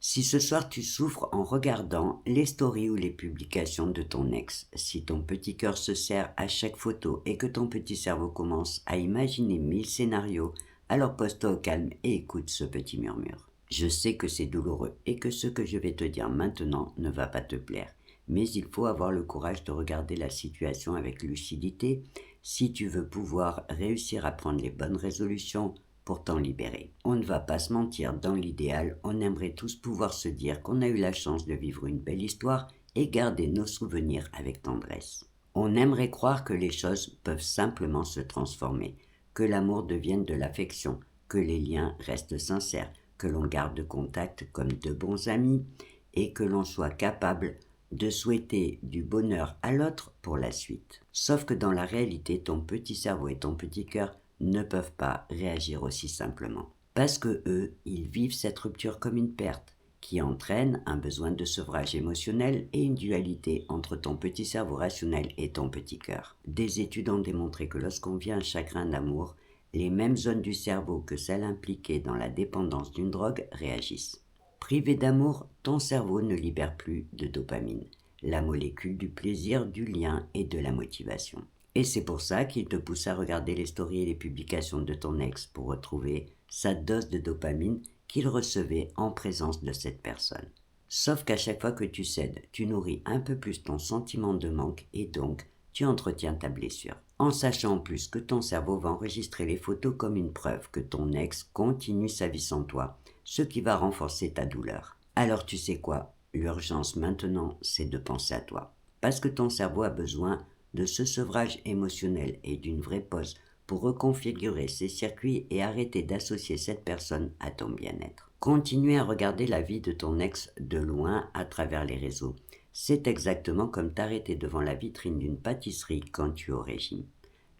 Si ce soir tu souffres en regardant les stories ou les publications de ton ex, si ton petit cœur se serre à chaque photo et que ton petit cerveau commence à imaginer 1000 scénarios, alors pose-toi au calme et écoute ce petit murmure. Je sais que c'est douloureux et que ce que je vais te dire maintenant ne va pas te plaire, mais il faut avoir le courage de regarder la situation avec lucidité si tu veux pouvoir réussir à prendre les bonnes résolutions pour t'en libérer. On ne va pas se mentir, dans l'idéal, on aimerait tous pouvoir se dire qu'on a eu la chance de vivre une belle histoire et garder nos souvenirs avec tendresse. On aimerait croire que les choses peuvent simplement se transformer, que l'amour devienne de l'affection, que les liens restent sincères, que l'on garde contact comme de bons amis et que l'on soit capable de souhaiter du bonheur à l'autre pour la suite. Sauf que dans la réalité, ton petit cerveau et ton petit cœur ne peuvent pas réagir aussi simplement. Parce que eux, ils vivent cette rupture comme une perte, qui entraîne un besoin de sevrage émotionnel et une dualité entre ton petit cerveau rationnel et ton petit cœur. Des études ont démontré que lorsqu'on vit un chagrin d'amour, les mêmes zones du cerveau que celles impliquées dans la dépendance d'une drogue réagissent. Privé d'amour, ton cerveau ne libère plus de dopamine, la molécule du plaisir, du lien et de la motivation. Et c'est pour ça qu'il te pousse à regarder les stories et les publications de ton ex pour retrouver sa dose de dopamine qu'il recevait en présence de cette personne. Sauf qu'à chaque fois que tu cèdes, tu nourris un peu plus ton sentiment de manque et donc tu entretiens ta blessure. En sachant en plus que ton cerveau va enregistrer les photos comme une preuve que ton ex continue sa vie sans toi, ce qui va renforcer ta douleur. Alors tu sais quoi? L'urgence maintenant, c'est de penser à toi. Parce que ton cerveau a besoin de ce sevrage émotionnel et d'une vraie pause pour reconfigurer ses circuits et arrêter d'associer cette personne à ton bien-être. Continuer à regarder la vie de ton ex de loin à travers les réseaux. C'est exactement comme t'arrêter devant la vitrine d'une pâtisserie quand tu es au régime.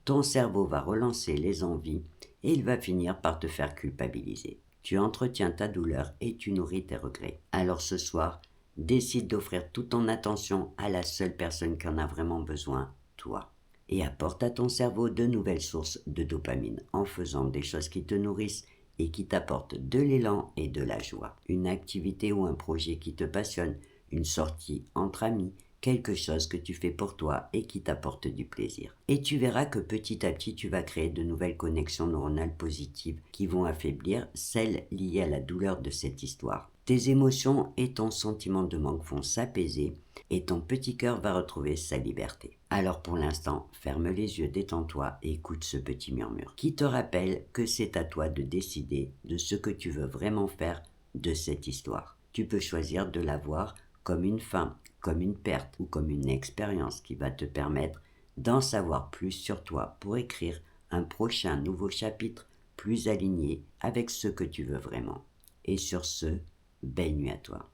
Ton cerveau va relancer les envies et il va finir par te faire culpabiliser. Tu entretiens ta douleur et tu nourris tes regrets. Alors ce soir, décide d'offrir toute ton attention à la seule personne qui en a vraiment besoin, toi. Et apporte à ton cerveau de nouvelles sources de dopamine en faisant des choses qui te nourrissent et qui t'apportent de l'élan et de la joie. Une activité ou un projet qui te passionne, une sortie entre amis, quelque chose que tu fais pour toi et qui t'apporte du plaisir. Et tu verras que petit à petit, tu vas créer de nouvelles connexions neuronales positives qui vont affaiblir celles liées à la douleur de cette histoire. Tes émotions et ton sentiment de manque vont s'apaiser et ton petit cœur va retrouver sa liberté. Alors pour l'instant, ferme les yeux, détends-toi et écoute ce petit murmure qui te rappelle que c'est à toi de décider de ce que tu veux vraiment faire de cette histoire. Tu peux choisir de la voir comme une fin, comme une perte ou comme une expérience qui va te permettre d'en savoir plus sur toi pour écrire un prochain nouveau chapitre plus aligné avec ce que tu veux vraiment. Et sur ce, belle nuit à toi.